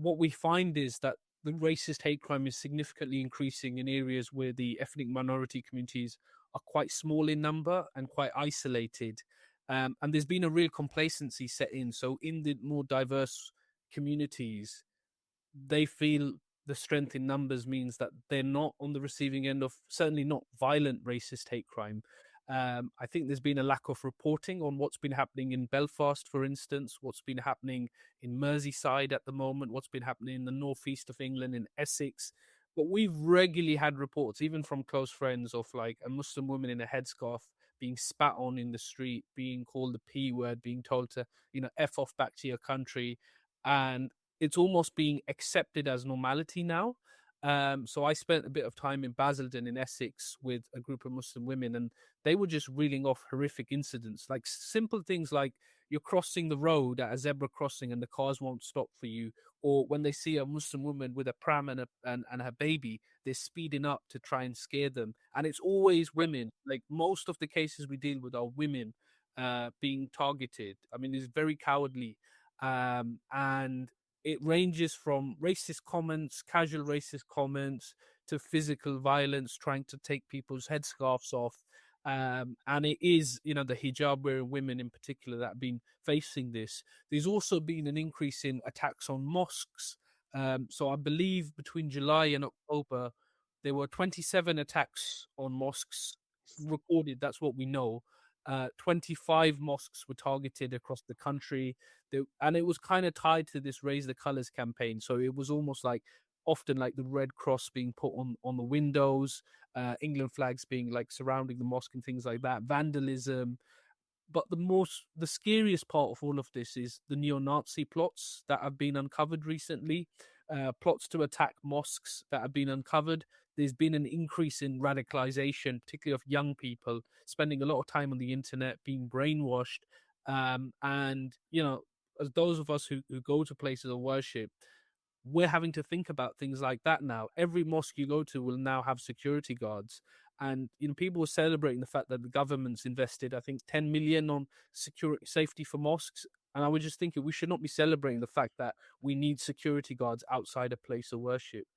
what we find is that the racist hate crime is significantly increasing in areas where the ethnic minority communities are quite small in number and quite isolated. And there's been a real complacency set in. So in the more diverse communities, they feel the strength in numbers means that they're not on the receiving end of certainly not violent racist hate crime. I think there's been a lack of reporting on what's been happening in Belfast, for instance, what's been happening in Merseyside at the moment, what's been happening in the northeast of England, in Essex. But we've regularly had reports, even from close friends, of like a Muslim woman in a headscarf being spat on in the street, being called the P word, being told to, F off back to your country. And it's almost being accepted as normality now. So I spent a bit of time in Basildon in Essex with a group of Muslim women, and they were just reeling off horrific incidents, like simple things like you're crossing the road at a zebra crossing and the cars won't stop for you, or when they see a Muslim woman with a pram and her baby, they're speeding up to try and scare them. And it's always women. Like most of the cases we deal with are women being targeted. I mean, it's very cowardly. And it ranges from racist comments, casual racist comments, to physical violence, trying to take people's headscarves off. And it is, the hijab wearing women in particular that have been facing this. There's also been an increase in attacks on mosques. So I believe between July and October, there were 27 attacks on mosques recorded. That's what we know. 25 mosques were targeted across the country. And it was kind of tied to this Raise the Colours campaign. So it was almost like often like the Red Cross being put on the windows, England flags being like surrounding the mosque and things like that, vandalism. But the scariest part of all of this is the neo-Nazi plots that have been uncovered recently, plots to attack mosques that have been uncovered. There's been an increase in radicalization, particularly of young people spending a lot of time on the internet, being brainwashed. And, as those of us who go to places of worship, we're having to think about things like that now. Every mosque you go to will now have security guards. And people were celebrating the fact that the government's invested, I think, 10 million on security safety for mosques. And I was just thinking we should not be celebrating the fact that we need security guards outside a place of worship.